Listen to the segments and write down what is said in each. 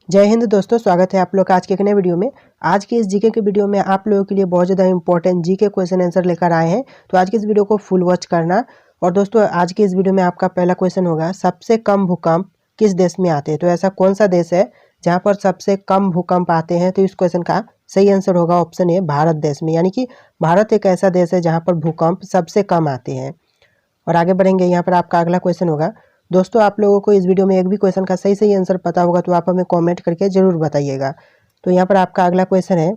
जय हिंद दोस्तों, स्वागत है आप लोग का आज के एक नए वीडियो में। आज के इस जीके के वीडियो में आप लोगों के लिए बहुत ज़्यादा इंपॉर्टेंट जीके क्वेश्चन आंसर लेकर आए हैं। तो आज के इस वीडियो को फुल वॉच करना। और दोस्तों आज के इस वीडियो में आपका पहला क्वेश्चन होगा, सबसे कम भूकंप किस देश में आते हैं? तो ऐसा कौन सा देश है जहाँ पर सबसे कम भूकंप आते हैं? तो इस क्वेश्चन का सही आंसर होगा ऑप्शन ए, भारत देश में। यानी कि भारत एक ऐसा देश है जहाँ पर भूकंप सबसे कम आते हैं। और आगे बढ़ेंगे, यहाँ पर आपका अगला क्वेश्चन होगा। दोस्तों आप लोगों को इस वीडियो में एक भी क्वेश्चन का सही आंसर पता होगा तो आप हमें कमेंट करके ज़रूर बताइएगा। तो यहाँ पर आपका अगला क्वेश्चन है,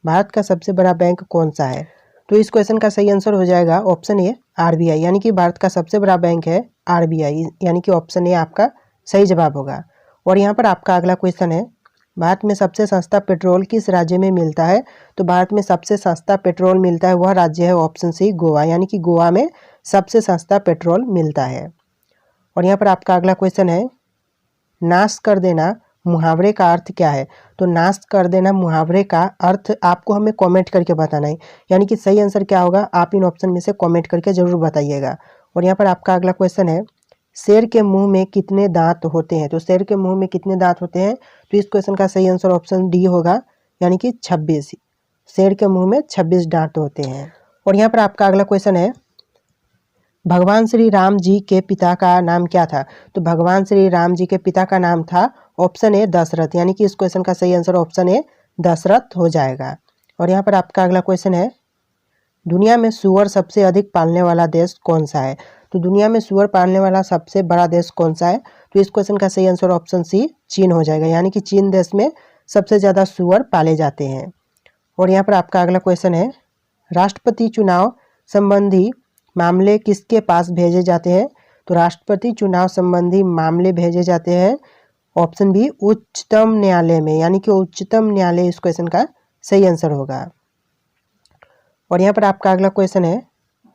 भारत का सबसे बड़ा बैंक कौन सा है? तो इस क्वेश्चन का सही आंसर हो जाएगा ऑप्शन ए, आरबीआई। यानी कि भारत का सबसे बड़ा बैंक है आरबीआई, यानी कि ऑप्शन ए आपका सही जवाब होगा। और यहाँ पर आपका अगला क्वेश्चन है, भारत में सबसे सस्ता पेट्रोल किस राज्य में मिलता है? तो भारत में सबसे सस्ता पेट्रोल मिलता है वह राज्य है ऑप्शन सी, गोवा। यानी कि गोवा में सबसे सस्ता पेट्रोल मिलता है। और यहाँ पर आपका अगला क्वेश्चन है, नाश कर देना मुहावरे का अर्थ क्या है? तो नाश कर देना मुहावरे का अर्थ आपको हमें कमेंट करके बताना है। यानी कि सही आंसर क्या होगा आप इन ऑप्शन में से कमेंट करके ज़रूर बताइएगा। और यहाँ पर आपका अगला क्वेश्चन है, शेर के मुंह में कितने दांत होते हैं? तो शेर के मुंह में कितने दांत होते हैं? तो इस क्वेश्चन का सही आंसर ऑप्शन डी होगा, यानी कि 26। शेर के मुंह में 26 दांत होते हैं। और यहाँ पर आपका अगला क्वेश्चन है, भगवान श्री राम जी के पिता का नाम क्या था? तो भगवान श्री राम जी के पिता का नाम था ऑप्शन ए, दशरथ। यानी कि इस क्वेश्चन का सही आंसर ऑप्शन ए, दशरथ हो जाएगा। और यहाँ पर आपका अगला क्वेश्चन है, दुनिया में सूअर सबसे अधिक पालने वाला देश कौन सा है? तो दुनिया में सूअर पालने वाला सबसे बड़ा देश कौन सा है? तो इस क्वेश्चन का सही आंसर ऑप्शन सी, चीन हो जाएगा। यानी कि चीन देश में सबसे ज़्यादा सूअर पाले जाते हैं। और यहाँ पर आपका अगला क्वेश्चन है, राष्ट्रपति चुनाव संबंधी मामले किसके पास भेजे जाते हैं? तो राष्ट्रपति चुनाव संबंधी मामले भेजे जाते हैं ऑप्शन बी, उच्चतम न्यायालय में। यानी कि उच्चतम न्यायालय इस क्वेश्चन का सही आंसर होगा। और यहाँ पर आपका अगला क्वेश्चन है,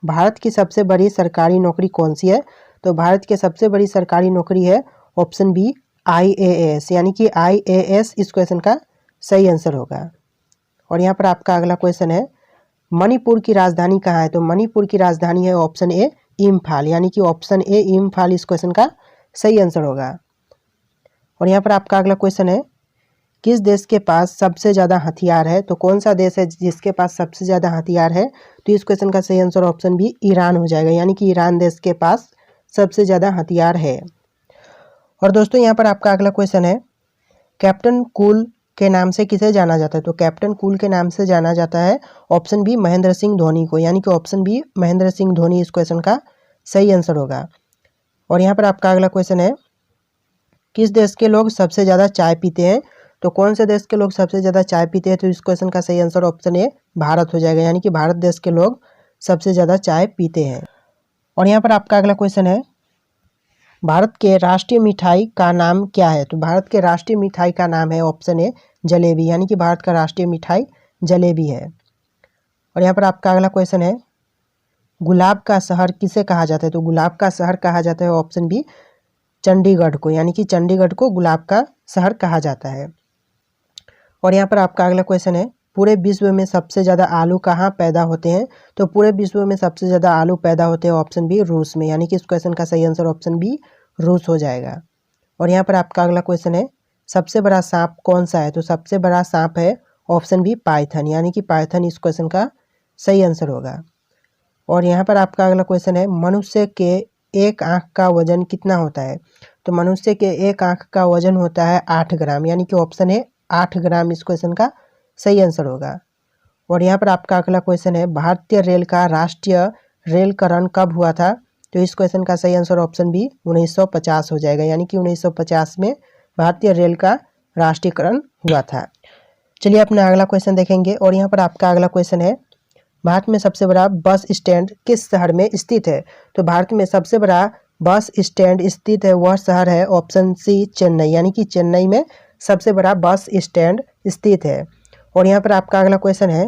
भारत की सबसे बड़ी सरकारी नौकरी कौन सी है? तो भारत की सबसे बड़ी सरकारी नौकरी है ऑप्शन बी, आईएएस। यानी कि आईएएस इस क्वेश्चन का सही आंसर होगा। और यहाँ पर आपका अगला क्वेश्चन है, मणिपुर की राजधानी कहाँ है? तो मणिपुर की राजधानी है ऑप्शन ए, इम्फाल। यानी कि ऑप्शन ए, इम्फाल इस क्वेश्चन का सही आंसर होगा। और यहाँ पर आपका अगला क्वेश्चन है, किस देश के पास सबसे ज़्यादा हथियार है? तो कौन सा देश है जिसके पास सबसे ज़्यादा हथियार है? तो इस क्वेश्चन का सही आंसर ऑप्शन बी, ईरान हो जाएगा। यानी कि ईरान देश के पास सबसे ज़्यादा हथियार है। और दोस्तों यहाँ पर आपका अगला क्वेश्चन है, कैप्टन कूल के नाम से किसे जाना जाता है? तो कैप्टन कूल के नाम से जाना जाता है ऑप्शन बी, महेंद्र सिंह धोनी को। यानी कि ऑप्शन बी, महेंद्र सिंह धोनी इस क्वेश्चन का सही आंसर होगा। और यहाँ पर आपका अगला क्वेश्चन है, किस देश के लोग सबसे ज़्यादा चाय पीते हैं? तो कौन से देश के लोग सबसे ज़्यादा चाय पीते हैं? तो इस क्वेश्चन का सही आंसर ऑप्शन ए, भारत हो जाएगा। यानी कि भारत देश के लोग सबसे ज़्यादा चाय पीते हैं। और यहाँ पर आपका अगला क्वेश्चन है, भारत के राष्ट्रीय मिठाई का नाम क्या है? तो भारत के राष्ट्रीय मिठाई का नाम है ऑप्शन ए, जलेबी। यानी कि भारत का राष्ट्रीय मिठाई जलेबी है। और यहाँ पर आपका अगला क्वेश्चन है, गुलाब का शहर किसे कहा जाता है? तो गुलाब का शहर कहा जाता है ऑप्शन बी, चंडीगढ़ को। यानी कि चंडीगढ़ को गुलाब का शहर कहा जाता है। और यहाँ पर आपका अगला क्वेश्चन है, पूरे विश्व में सबसे ज़्यादा आलू कहाँ पैदा होते हैं? तो पूरे विश्व में सबसे ज़्यादा आलू पैदा होते हैं ऑप्शन बी, रूस में। यानी कि इस क्वेश्चन का सही आंसर ऑप्शन बी, रूस हो जाएगा। और यहाँ पर आपका अगला क्वेश्चन है, सबसे बड़ा सांप कौन सा है? तो सबसे बड़ा सांप है ऑप्शन बी, पाइथन। यानी कि पाइथन इस क्वेश्चन का सही आंसर होगा। और यहाँ पर आपका अगला क्वेश्चन है, मनुष्य के एक आँख का वजन कितना होता है? तो मनुष्य के एक आँख का वजन होता है 8 ग्राम। यानी कि ऑप्शन है 8 ग्राम इस क्वेश्चन का सही आंसर होगा। और यहाँ पर आपका अगला क्वेश्चन है, भारतीय रेल का राष्ट्रीय रेलकरण कब हुआ था? तो इस क्वेश्चन का सही आंसर ऑप्शन बी, 1950 हो जाएगा। यानी कि 1950 में भारतीय रेल का राष्ट्रीयकरण हुआ था। चलिए अपना अगला क्वेश्चन देखेंगे। और यहाँ पर आपका अगला क्वेश्चन है, भारत में सबसे बड़ा बस स्टैंड किस शहर में स्थित है? तो भारत में सबसे बड़ा बस स्टैंड स्थित है वह शहर है ऑप्शन सी, चेन्नई। यानी कि चेन्नई में सबसे बड़ा बस स्टैंड स्थित है। और यहाँ पर आपका अगला क्वेश्चन है,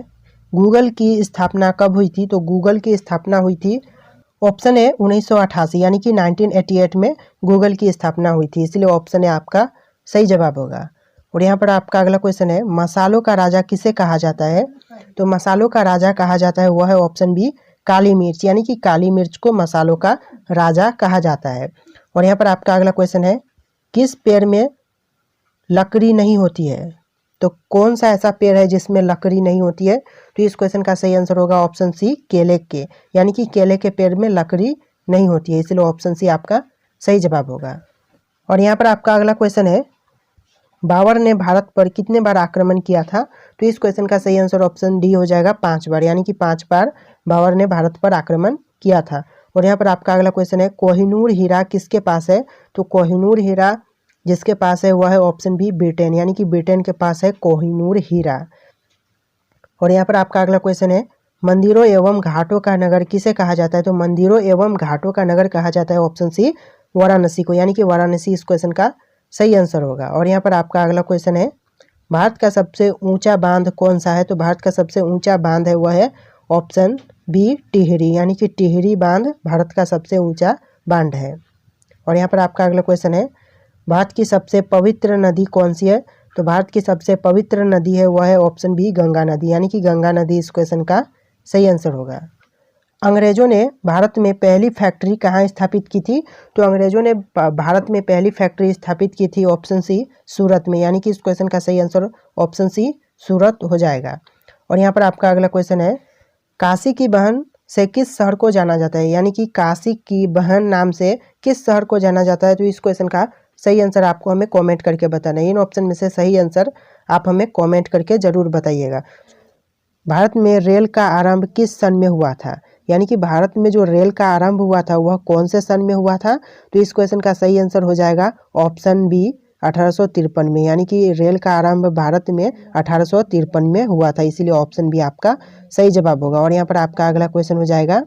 गूगल की स्थापना कब हुई थी? तो गूगल की स्थापना हुई थी ऑप्शन है 1988। यानी कि 1988 में गूगल की स्थापना हुई थी, इसलिए ऑप्शन है आपका सही जवाब होगा। और यहाँ पर आपका अगला क्वेश्चन है, मसालों का राजा किसे कहा जाता है? तो मसालों का राजा कहा जाता है वह है ऑप्शन बी, काली मिर्च। यानी कि काली मिर्च को मसालों का राजा कहा जाता है। और यहाँ पर आपका अगला क्वेश्चन है, किस पेड़ में लकड़ी नहीं होती है। तो कौन सा ऐसा पेड़ है जिसमें लकड़ी नहीं होती है? तो इस क्वेश्चन का सही आंसर होगा ऑप्शन सी, केले के, यानी कि केले के पेड़ में लकड़ी नहीं होती है, इसलिए ऑप्शन सी आपका सही जवाब होगा। और यहाँ पर आपका अगला क्वेश्चन है, बाबर ने भारत पर कितने बार आक्रमण किया था? तो इस क्वेश्चन का सही आंसर ऑप्शन डी हो जाएगा 5 बार, यानी कि 5 बार बाबर ने भारत पर आक्रमण किया था। और यहाँ पर आपका अगला क्वेश्चन है, कोहिनूर हीरा किसके पास है? तो कोहिनूर हीरा जिसके पास है वह है ऑप्शन बी, ब्रिटेन, यानी कि ब्रिटेन के पास है कोहिनूर हीरा। और यहाँ पर आपका अगला क्वेश्चन है, मंदिरों एवं घाटों का नगर किसे कहा जाता है? तो मंदिरों एवं घाटों का नगर कहा जाता है ऑप्शन सी, वाराणसी को, यानी कि वाराणसी इस क्वेश्चन का सही आंसर होगा। और यहाँ पर आपका अगला क्वेश्चन है, भारत का सबसे ऊंचा बांध कौन सा है? तो भारत का सबसे ऊंचा बांध है वह है ऑप्शन बी, टिहरी, यानी कि टिहरी बांध भारत का सबसे ऊंचा बांध है। और यहाँ पर आपका अगला क्वेश्चन है, भारत की सबसे पवित्र नदी कौन सी है? तो भारत की सबसे पवित्र नदी है वह है ऑप्शन बी, गंगा नदी, यानी कि गंगा नदी इस क्वेश्चन का सही आंसर होगा। अंग्रेजों ने भारत में पहली फैक्ट्री कहाँ स्थापित की थी? तो अंग्रेजों ने भारत में पहली फैक्ट्री स्थापित की थी ऑप्शन सी, सूरत में, यानी कि इस क्वेश्चन का सही आंसर ऑप्शन सी, सूरत हो जाएगा। और यहाँ पर आपका अगला क्वेश्चन है, काशी की बहन से किस शहर को जाना जाता है? यानी कि काशी की बहन नाम से किस शहर को जाना जाता है? तो इस क्वेश्चन का सही आंसर आपको हमें कमेंट करके बताना है। इन ऑप्शन में से सही आंसर आप हमें कमेंट करके ज़रूर बताइएगा। भारत में रेल का आरंभ किस सन में हुआ था? यानी कि भारत में जो रेल का आरंभ हुआ था वह कौन से सन में हुआ था? तो इस क्वेश्चन का सही आंसर हो जाएगा ऑप्शन बी, 1853 में, यानी कि रेल का आरंभ भारत में 1853 में हुआ था, इसीलिए ऑप्शन बी आपका सही जवाब होगा। और यहाँ पर आपका अगला क्वेश्चन हो जाएगा,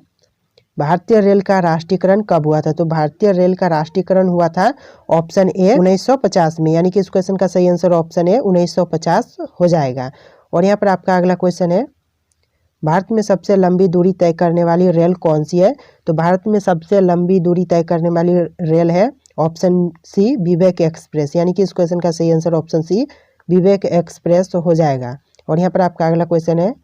भारतीय रेल का राष्ट्रीयकरण कब हुआ था? तो भारतीय रेल का राष्ट्रीयकरण हुआ था ऑप्शन ए, 1950 में, यानी कि इस क्वेश्चन का सही आंसर ऑप्शन ए, 1950 हो जाएगा। और यहाँ पर आपका अगला क्वेश्चन है, भारत में सबसे लंबी दूरी तय करने वाली रेल कौन सी है? तो भारत में सबसे लंबी दूरी तय करने वाली रेल है ऑप्शन सी, विवेक एक्सप्रेस, यानी कि इस क्वेश्चन का सही आंसर ऑप्शन सी, विवेक एक्सप्रेस हो जाएगा। और यहाँ पर आपका अगला क्वेश्चन है,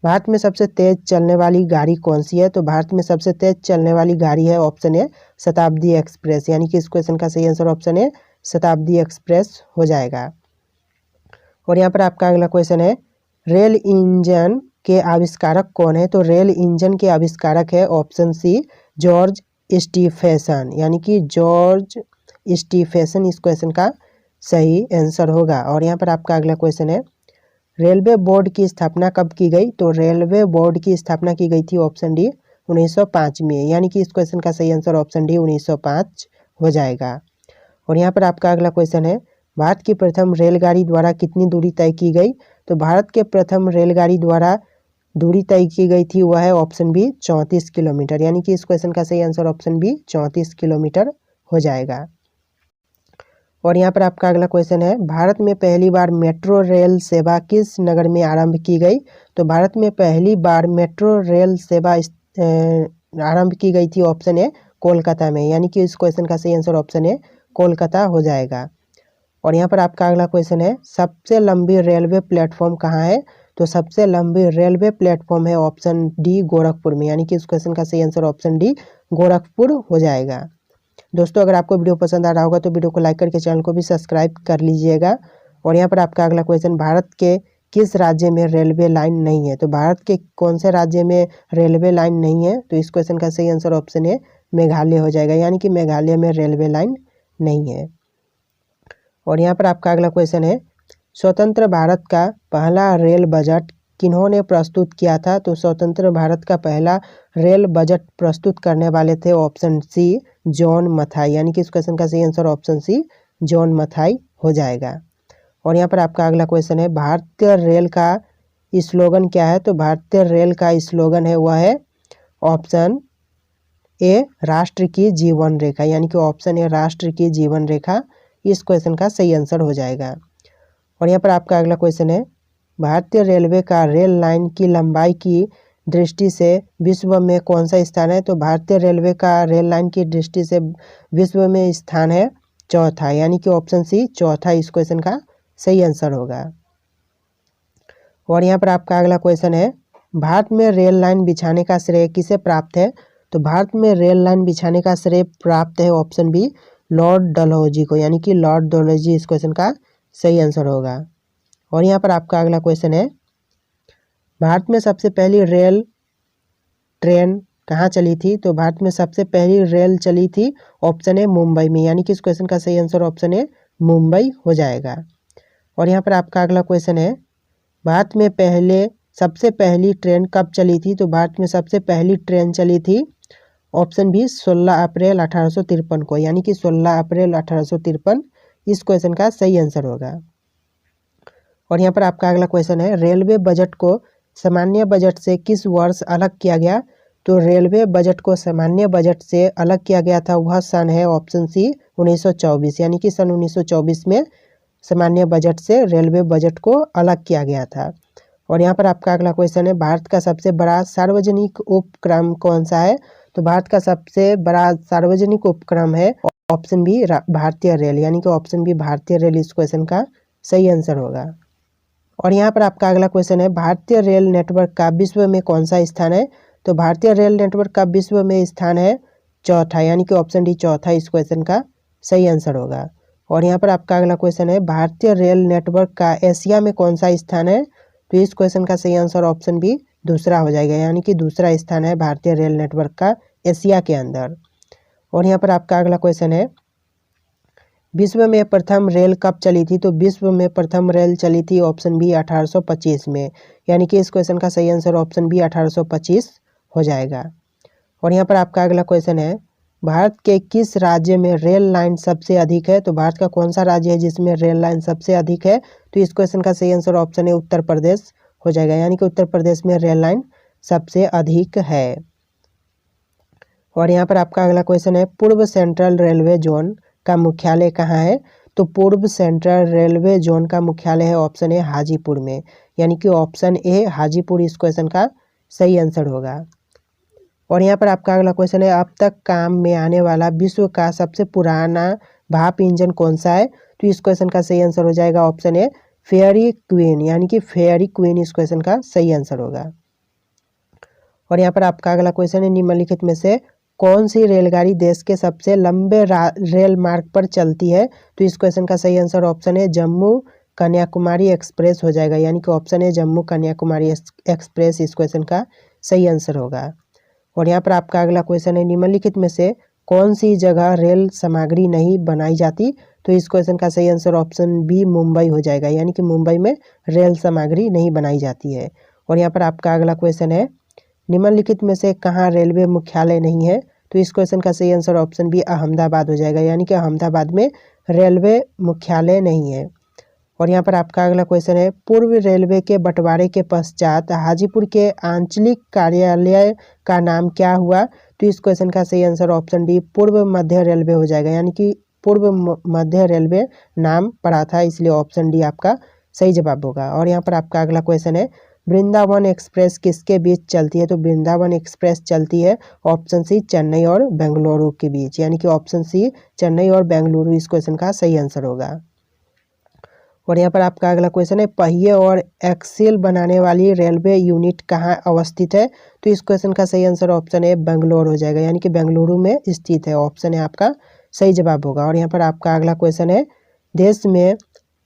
भारत में सबसे तेज चलने वाली गाड़ी कौन सी है? तो भारत में सबसे तेज चलने वाली गाड़ी है ऑप्शन ए, शताब्दी एक्सप्रेस, यानी कि इस क्वेश्चन का सही आंसर ऑप्शन ए, शताब्दी एक्सप्रेस हो जाएगा। और यहाँ पर आपका अगला क्वेश्चन है, रेल इंजन के आविष्कारक कौन है? तो रेल इंजन के आविष्कारक है ऑप्शन सी, जॉर्ज स्टीफेसन, यानी कि जॉर्ज स्टीफेसन इस क्वेश्चन का सही आंसर होगा। और यहाँ पर आपका अगला क्वेश्चन है, रेलवे बोर्ड की स्थापना कब की गई? तो रेलवे बोर्ड की स्थापना की गई थी ऑप्शन डी, 1905 में, यानी कि इस क्वेश्चन का सही आंसर ऑप्शन डी, 1905 हो जाएगा। और यहाँ पर आपका अगला क्वेश्चन है, भारत की प्रथम रेलगाड़ी द्वारा कितनी दूरी तय की गई? तो भारत के प्रथम रेलगाड़ी द्वारा दूरी तय की गई थी वह है ऑप्शन बी, 34 किलोमीटर, यानी कि इस क्वेश्चन का सही आंसर ऑप्शन बी, 34 किलोमीटर हो जाएगा। और यहाँ पर आपका अगला क्वेश्चन है, भारत में पहली बार मेट्रो रेल सेवा किस नगर में आरंभ की गई? तो भारत में पहली बार मेट्रो रेल सेवा आरंभ की गई थी ऑप्शन ए, कोलकाता में, यानी कि इस क्वेश्चन का सही आंसर ऑप्शन ए, कोलकाता हो जाएगा। और यहाँ पर आपका अगला क्वेश्चन है, सबसे लंबी रेलवे प्लेटफॉर्म कहाँ है? तो सबसे लंबी रेलवे प्लेटफॉर्म है ऑप्शन डी, गोरखपुर में, यानी कि इस क्वेश्चन का सही आंसर ऑप्शन डी, गोरखपुर हो जाएगा। दोस्तों अगर आपको वीडियो पसंद आ रहा होगा तो वीडियो को लाइक करके चैनल को भी सब्सक्राइब कर लीजिएगा। और यहाँ पर आपका अगला क्वेश्चन, भारत के किस राज्य में रेलवे लाइन नहीं है? तो भारत के कौन से राज्य में रेलवे लाइन नहीं है? तो इस क्वेश्चन का सही आंसर ऑप्शन है, मेघालय हो जाएगा, यानी कि मेघालय में रेलवे लाइन नहीं है। और यहाँ पर आपका अगला क्वेश्चन है, स्वतंत्र भारत का पहला रेल बजट किन्होंने प्रस्तुत किया था? तो स्वतंत्र भारत का पहला रेल बजट प्रस्तुत करने वाले थे ऑप्शन सी, जॉन मथाई, यानी कि इस क्वेश्चन का सही answer option C, John Mathai हो जाएगा। और यहाँ पर आपका अगला क्वेश्चन है, भारतीय रेल का स्लोगन क्या है? तो भारतीय रेल का स्लोगन है वह है ऑप्शन ए, राष्ट्र की जीवन रेखा, यानी कि ऑप्शन ए, राष्ट्र की जीवन रेखा इस क्वेश्चन का सही आंसर हो जाएगा। और यहाँ पर आपका अगला क्वेश्चन है, भारतीय रेलवे का रेल लाइन की लंबाई की दृष्टि से विश्व में कौन सा स्थान है? तो भारतीय रेलवे का रेल लाइन की दृष्टि से विश्व में स्थान है चौथा, यानी कि ऑप्शन सी, चौथा इस क्वेश्चन का सही आंसर होगा। और यहाँ पर आपका अगला क्वेश्चन है, भारत में रेल लाइन बिछाने का श्रेय किसे प्राप्त है? तो भारत में रेल लाइन बिछाने का श्रेय प्राप्त है ऑप्शन बी, लॉर्ड डलहौजी को, यानी कि लॉर्ड डलहौजी इस क्वेश्चन का सही आंसर होगा। और यहाँ पर आपका अगला क्वेश्चन है, भारत में सबसे पहली रेल ट्रेन कहाँ चली थी? तो भारत में सबसे पहली रेल चली थी, ऑप्शन है मुंबई में, यानी कि इस क्वेश्चन का सही आंसर ऑप्शन है मुंबई हो जाएगा। और यहाँ पर आपका अगला क्वेश्चन है, भारत में सबसे पहली ट्रेन कब चली थी? तो भारत में सबसे पहली ट्रेन चली थी, ऑप्शन बी 16 अप्रैल 1853 को, यानी कि 16 अप्रैल 1853 इस क्वेश्चन का सही आंसर होगा। और यहाँ पर आपका अगला क्वेश्चन है, रेलवे बजट को सामान्य बजट से किस वर्ष अलग किया गया? तो रेलवे बजट को सामान्य बजट से अलग किया गया था, वह सन है ऑप्शन सी 1924, यानी कि सन 1924 में सामान्य बजट से रेलवे बजट को अलग किया गया था। और यहाँ पर आपका अगला क्वेश्चन है, भारत का सबसे बड़ा सार्वजनिक उपक्रम कौन सा है? तो भारत का सबसे बड़ा सार्वजनिक उपक्रम है ऑप्शन बी भारतीय रेल, यानी कि ऑप्शन बी भारतीय रेल इस क्वेश्चन का सही आंसर होगा। और यहाँ पर आपका अगला क्वेश्चन है, भारतीय रेल नेटवर्क का विश्व में कौन सा स्थान है? तो भारतीय रेल नेटवर्क का विश्व में स्थान है चौथा, यानी कि ऑप्शन डी चौथा इस क्वेश्चन का सही आंसर होगा। और यहाँ पर आपका अगला क्वेश्चन है, भारतीय रेल नेटवर्क का एशिया में कौन सा स्थान है? तो इस क्वेश्चन का सही आंसर ऑप्शन बी दूसरा हो जाएगा, यानी कि दूसरा स्थान है भारतीय रेल नेटवर्क का एशिया के अंदर। और यहाँ पर आपका अगला क्वेश्चन है, विश्व में प्रथम रेल कब चली थी? तो विश्व में प्रथम रेल चली थी ऑप्शन बी 1825 में, यानी कि इस क्वेश्चन का सही आंसर ऑप्शन बी 1825 हो जाएगा। और यहाँ पर आपका अगला क्वेश्चन है, भारत के किस राज्य में रेल लाइन सबसे अधिक है? तो भारत का कौन सा राज्य है जिसमें रेल लाइन सबसे अधिक है? तो इस क्वेश्चन का सही आंसर ऑप्शन है उत्तर प्रदेश हो जाएगा, यानी कि उत्तर प्रदेश में रेल लाइन सबसे अधिक है। और यहाँ पर आपका अगला क्वेश्चन है, पूर्व सेंट्रल रेलवे जोन का मुख्यालय कहाँ है? तो पूर्व सेंट्रल रेलवे जोन का मुख्यालय है ऑप्शन ए हाजीपुर में, यानी कि ऑप्शन ए हाजीपुर इस क्वेश्चन का सही आंसर होगा। और यहाँ पर आपका अगला क्वेश्चन है, अब तक काम में आने वाला विश्व का सबसे पुराना भाप इंजन कौन सा है? तो इस क्वेश्चन का सही आंसर हो जाएगा ऑप्शन ए फेयरी क्वीन, यानी कि फेयरी क्वीन इस क्वेश्चन का सही आंसर होगा। और यहाँ पर आपका अगला क्वेश्चन है, निम्नलिखित में से कौन सी रेलगाड़ी देश के सबसे लंबे रेल मार्ग पर चलती है? तो इस क्वेश्चन का सही आंसर ऑप्शन है जम्मू कन्याकुमारी एक्सप्रेस हो जाएगा, यानी कि ऑप्शन है जम्मू कन्याकुमारी एक्सप्रेस इस क्वेश्चन का सही आंसर होगा। और यहाँ पर आपका अगला क्वेश्चन है, निम्नलिखित में से कौन सी जगह रेल सामग्री नहीं बनाई जाती? तो इस क्वेश्चन का सही आंसर ऑप्शन बी मुंबई हो जाएगा, यानी कि मुंबई में रेल सामग्री नहीं बनाई जाती है। और यहाँ पर आपका अगला क्वेश्चन है, निम्नलिखित में से कहाँ रेलवे मुख्यालय नहीं है? तो इस क्वेश्चन का सही आंसर ऑप्शन बी अहमदाबाद हो जाएगा, यानी कि अहमदाबाद में रेलवे मुख्यालय नहीं है। और यहाँ पर आपका अगला क्वेश्चन है, पूर्व रेलवे के बंटवारे के पश्चात हाजीपुर के आंचलिक कार्यालय का नाम क्या हुआ? तो इस क्वेश्चन का सही आंसर ऑप्शन डी पूर्व मध्य रेलवे हो जाएगा, यानी कि पूर्व मध्य रेलवे नाम पड़ा था, इसलिए ऑप्शन डी आपका सही जवाब होगा। और यहाँ पर आपका अगला क्वेश्चन है, वृंदावन एक्सप्रेस किसके बीच चलती है? तो वृंदावन एक्सप्रेस चलती है ऑप्शन सी चेन्नई और बेंगलुरु के बीच, यानी कि ऑप्शन सी चेन्नई और बेंगलुरु इस क्वेश्चन का सही आंसर होगा। और यहाँ पर आपका अगला क्वेश्चन है, पहिए और एक्सेल बनाने वाली रेलवे यूनिट कहाँ अवस्थित है? तो इस क्वेश्चन का सही आंसर ऑप्शन है बेंगलुरु हो जाएगा, यानी कि बेंगलुरु में स्थित है, ऑप्शन है आपका सही जवाब होगा। और यहाँ पर आपका अगला क्वेश्चन है, देश में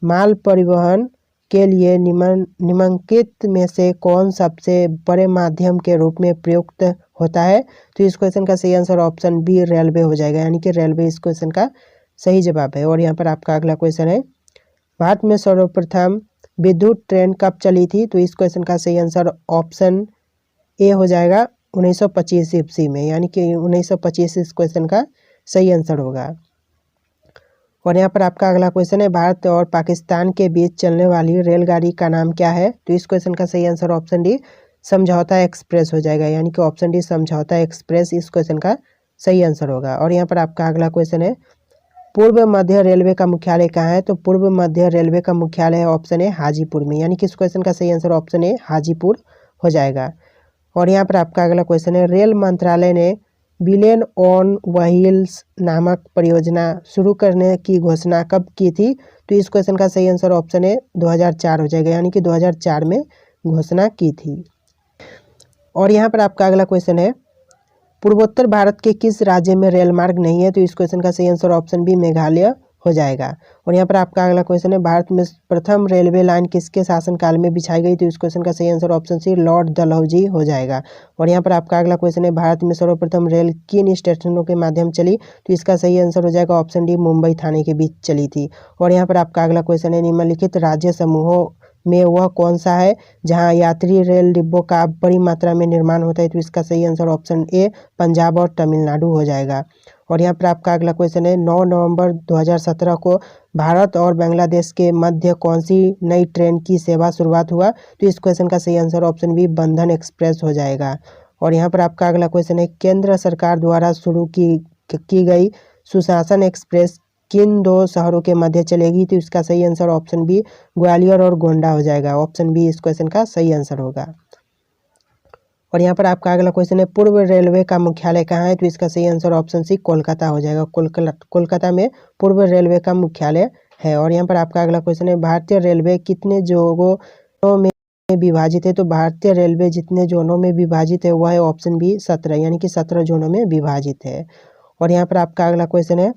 माल परिवहन के लिए निम्नलिखित में से कौन सबसे बड़े माध्यम के रूप में प्रयुक्त होता है? तो इस क्वेश्चन का सही आंसर ऑप्शन बी रेलवे हो जाएगा, यानी कि रेलवे इस क्वेश्चन का सही जवाब है। और यहाँ पर आपका अगला क्वेश्चन है, भारत में सर्वप्रथम विद्युत ट्रेन कब चली थी? तो इस क्वेश्चन का सही आंसर ऑप्शन ए हो जाएगा 1925 ईस्वी में, यानी कि 1925 इस क्वेश्चन का सही आंसर होगा। और यहाँ पर आपका अगला क्वेश्चन है, भारत और पाकिस्तान के बीच चलने वाली रेलगाड़ी का नाम क्या है? तो इस क्वेश्चन का सही आंसर ऑप्शन डी समझौता एक्सप्रेस हो जाएगा, यानी कि ऑप्शन डी समझौता एक्सप्रेस इस क्वेश्चन का सही आंसर होगा। और यहाँ पर आपका अगला क्वेश्चन है, पूर्व मध्य रेलवे का मुख्यालय कहाँ है? तो पूर्व मध्य रेलवे का मुख्यालय है ऑप्शन ए हाजीपुर में, यानी कि इस क्वेश्चन का सही आंसर ऑप्शन ए हाजीपुर हो जाएगा। और यहाँ पर आपका अगला क्वेश्चन है, रेल मंत्रालय ने व्हील ऑन व्हील्स नामक परियोजना शुरू करने की घोषणा कब की थी? तो इस क्वेश्चन का सही आंसर ऑप्शन ए 2004 हो जाएगा, यानी कि 2004 में घोषणा की थी। और यहाँ पर आपका अगला क्वेश्चन है, पूर्वोत्तर भारत के किस राज्य में रेल मार्ग नहीं है? तो इस क्वेश्चन का सही आंसर ऑप्शन बी मेघालय हो जाएगा। और यहाँ पर आपका अगला क्वेश्चन है, भारत में प्रथम रेलवे लाइन किसके शासनकाल में बिछाई गई? तो इस क्वेश्चन का सही answer option C Lord Dalhousie हो जाएगा। और यहाँ पर आपका अगला क्वेश्चन है, भारत में सर्वप्रथम रेल किन स्टेशनों के माध्यम चली? तो इसका सही आंसर हो जाएगा ऑप्शन डी मुंबई थाने के बीच चली थी। और यहाँ पर आपका अगला क्वेश्चन है, निम्नलिखित राज्य समूहों में वह कौन सा है जहां यात्री रेल डिब्बों का बड़ी मात्रा में निर्माण होता है? तो इसका सही आंसर ऑप्शन ए पंजाब और तमिलनाडु हो जाएगा। और यहाँ पर आपका अगला क्वेश्चन है, 9 नवंबर 2017 को भारत और बांग्लादेश के मध्य कौन सी नई ट्रेन की सेवा शुरुआत हुआ? तो इस क्वेश्चन का सही आंसर ऑप्शन बी बंधन एक्सप्रेस हो जाएगा। और यहाँ पर आपका अगला क्वेश्चन है, केंद्र सरकार द्वारा शुरू की गई सुशासन एक्सप्रेस किन दो शहरों के मध्य चलेगी? तो इसका सही आंसर ऑप्शन बी ग्वालियर और गोंडा हो जाएगा। ऑप्शन बी इस क्वेश्चन का सही आंसर होगा। और यहाँ पर आपका अगला क्वेश्चन है, पूर्व रेलवे का मुख्यालय कहाँ है? तो इसका सही आंसर ऑप्शन सी कोलकाता हो जाएगा। कोलकाता में पूर्व रेलवे का मुख्यालय है। और यहाँ पर आपका अगला क्वेश्चन है, भारतीय रेलवे कितने जोनों में विभाजित है? तो भारतीय रेलवे जितने जोनों में विभाजित है वह है ऑप्शन बी 17, यानी कि 17 जोनों में विभाजित है। और यहाँ पर आपका अगला क्वेश्चन है,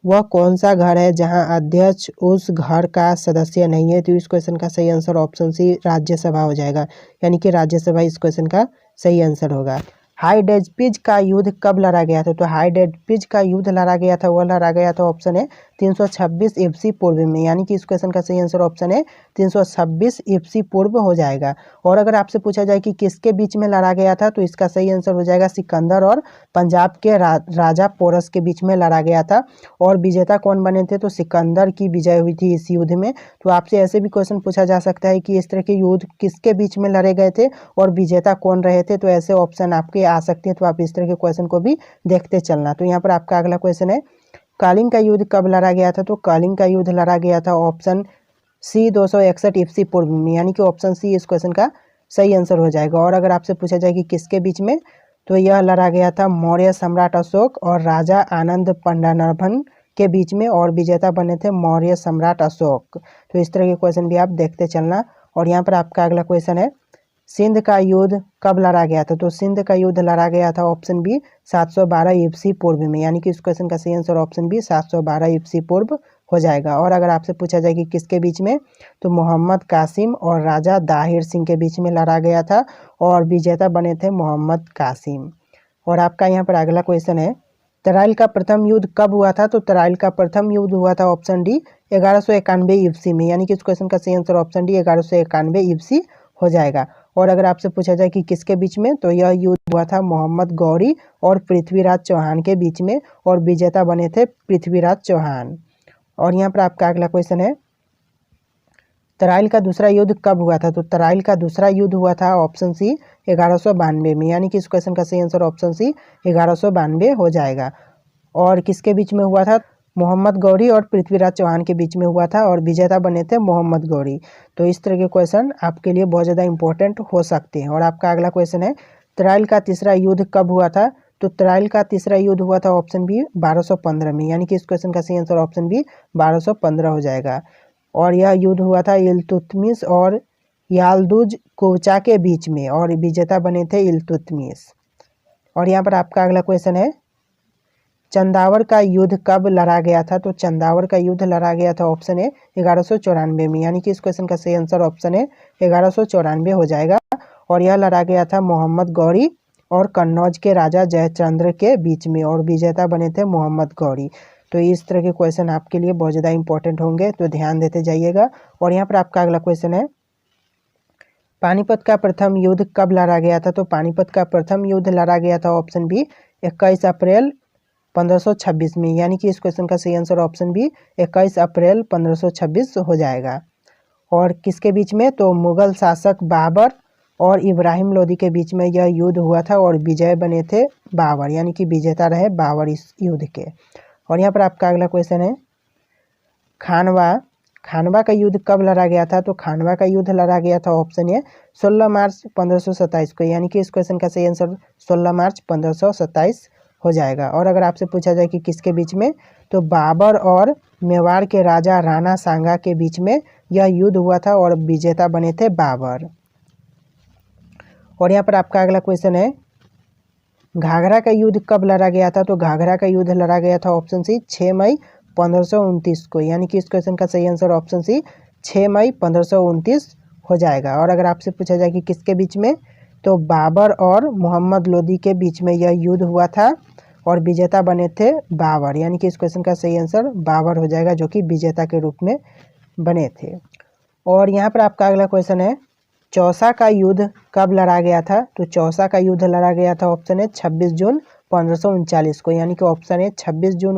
वह कौन सा घर है जहां अध्यक्ष उस घर का सदस्य नहीं है? तो इस क्वेश्चन का सही आंसर ऑप्शन सी राज्यसभा हो जाएगा, यानी कि राज्यसभा इस क्वेश्चन का सही आंसर होगा। हाइडेंजपिज का युद्ध कब लड़ा गया था? तो हाइडेंजपिज का युद्ध लड़ा गया था, वह लड़ा गया था ऑप्शन है 326 ईस्वी पूर्व में, यानी कि इस क्वेश्चन का सही आंसर ऑप्शन है 326 ईस्वी पूर्व हो जाएगा। और अगर आपसे पूछा जाए कि किसके बीच में लड़ा गया था, तो इसका सही आंसर हो जाएगा सिकंदर और पंजाब के राजा पोरस के बीच में लड़ा गया था। और विजेता कौन बने थे? तो सिकंदर की विजय हुई थी इस युद्ध में। तो आपसे ऐसे भी क्वेश्चन पूछा जा सकता है कि इस तरह के युद्ध किसके बीच में लड़े गए थे और विजेता कौन रहे थे? तो ऐसे ऑप्शन आपके आ सकते हैं, तो आप इस तरह के क्वेश्चन को भी देखते चलना। तो यहाँ पर आपका अगला क्वेश्चन है, कलिंग का युद्ध कब लड़ा गया था? तो कलिंग का युद्ध लड़ा गया था ऑप्शन सी 261 ईस्वी पूर्व में, यानी कि ऑप्शन सी इस क्वेश्चन का सही आंसर हो जाएगा। और अगर आपसे पूछा जाए कि किसके बीच में, तो यह लड़ा गया था मौर्य सम्राट अशोक और राजा आनंद पंडानभन के बीच में, और विजेता बने थे मौर्य सम्राट अशोक। तो इस तरह के क्वेश्चन भी आप देखते चलना। और यहाँ पर आपका अगला क्वेश्चन है, सिंध का युद्ध कब लड़ा गया था? तो सिंध का युद्ध लड़ा गया था ऑप्शन बी 712 ईस्वी पूर्व में, यानी कि इस क्वेश्चन का सही आंसर ऑप्शन बी 712 ईस्वी पूर्व हो जाएगा। और अगर आपसे पूछा जाए कि किसके बीच में, तो मोहम्मद कासिम और राजा दाहिर सिंह के बीच में लड़ा गया था और विजेता बने थे मोहम्मद कासिम। और आपका यहाँ पर अगला क्वेश्चन है, तराइल का प्रथम युद्ध कब हुआ था? तो तराइल का प्रथम युद्ध हुआ था ऑप्शन डी 1191 ईस्वी में, यानी कि इस क्वेश्चन का सही आंसर ऑप्शन डी 1191 ईस्वी हो जाएगा। और अगर आपसे पूछा जाए कि किसके बीच में, तो यह युद्ध हुआ था मोहम्मद गौरी और पृथ्वीराज चौहान के बीच में, और विजेता बने थे पृथ्वीराज चौहान। और यहाँ पर आपका अगला क्वेश्चन है, तराइल का दूसरा युद्ध कब हुआ था? तो तराइल का दूसरा युद्ध हुआ था ऑप्शन सी 1192 में, यानी कि इस क्वेश्चन का सही आंसर ऑप्शन सी 1192 हो जाएगा। और किसके बीच में हुआ था? मोहम्मद गौरी और पृथ्वीराज चौहान के बीच में हुआ था, और विजेता बने थे मोहम्मद गौरी। तो इस तरह के क्वेश्चन आपके लिए बहुत ज़्यादा इंपॉर्टेंट हो सकते हैं। और आपका अगला क्वेश्चन है, तराइल का तीसरा युद्ध कब हुआ था? तो तराइल का तीसरा युद्ध हुआ था ऑप्शन बी 1215 में, यानी कि इस क्वेश्चन का सही आंसर ऑप्शन बी 1215 हो जाएगा। और यह युद्ध हुआ था इल्तुतमिश और याल्दुज कोचा के बीच में, और विजेता बने थे इल्तुतमिश। और यहाँ पर आपका अगला क्वेश्चन है, चंदावर का युद्ध कब लड़ा गया था? तो चंदावर का युद्ध लड़ा गया था ऑप्शन है 1194 में, यानी कि इस क्वेश्चन का सही आंसर ऑप्शन है 1194 हो जाएगा। और यह लड़ा गया था मोहम्मद गौरी और कन्नौज के राजा जयचंद्र के बीच में, और विजेता बने थे मोहम्मद गौरी। तो इस तरह के क्वेश्चन आपके लिए बहुत ज़्यादा इंपॉर्टेंट होंगे, तो ध्यान देते जाइएगा। और यहाँ पर आपका अगला क्वेश्चन है, पानीपत का प्रथम युद्ध कब लड़ा गया था? तो पानीपत का प्रथम युद्ध लड़ा गया था ऑप्शन बी 21 अप्रैल 1526 में, यानी कि इस क्वेश्चन का सही आंसर ऑप्शन बी 21 अप्रैल 1526 हो जाएगा। और किसके बीच में? तो मुगल शासक बाबर और इब्राहिम लोदी के बीच में यह युद्ध हुआ था, और विजय बने थे बाबर, यानी कि विजेता रहे बाबर इस युद्ध के। और यहाँ पर आपका अगला क्वेश्चन है, खानवा का युद्ध कब लड़ा गया था? तो खानवा का युद्ध लड़ा गया था ऑप्शन ए 16 मार्च 1527 को, यानी कि इस क्वेश्चन का सही आंसर 16 मार्च 1527 हो जाएगा। और अगर आपसे पूछा जाए कि किसके बीच में, तो बाबर और मेवाड़ के राजा राणा सांगा के बीच में यह युद्ध हुआ था, और विजेता बने थे बाबर। और यहाँ पर आपका अगला क्वेश्चन है, घाघरा का युद्ध कब लड़ा गया था? तो घाघरा का युद्ध लड़ा गया था ऑप्शन सी 6 मई 1529 को, यानी कि इस क्वेश्चन का सही आंसर ऑप्शन सी 6 मई 1529 हो जाएगा। और अगर आपसे पूछा जाए कि किसके बीच में, तो बाबर और मोहम्मद लोदी के बीच में यह युद्ध हुआ था और विजेता बने थे बाबर, यानी कि इस क्वेश्चन का सही आंसर बाबर हो जाएगा, जो कि विजेता के रूप में बने थे। और यहाँ पर आपका अगला क्वेश्चन है, चौसा का युद्ध कब लड़ा गया था? तो चौसा का युद्ध लड़ा गया था, ऑप्शन है 26 जून 1539 को, यानी कि ऑप्शन है 26 जून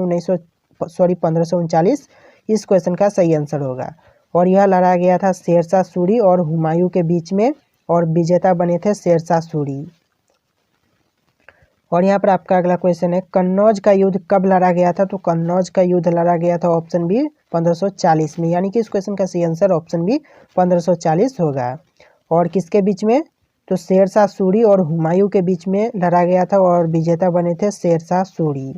1539 इस क्वेश्चन का सही आंसर होगा। और यह लड़ा गया था शेरशाह सूरी और हुमायूं के बीच में, और विजेता बने थे शेरशाह सूरी। और यहाँ पर आपका अगला क्वेश्चन है, कन्नौज का युद्ध कब लड़ा गया था? तो कन्नौज का युद्ध लड़ा गया था, ऑप्शन बी 1540 में, यानी कि इस क्वेश्चन का सही आंसर ऑप्शन बी 1540 होगा। और किसके बीच में? तो शेरशाह सूरी और हुमायूं के बीच में लड़ा गया था और विजेता बने थे शेरशाह सूरी।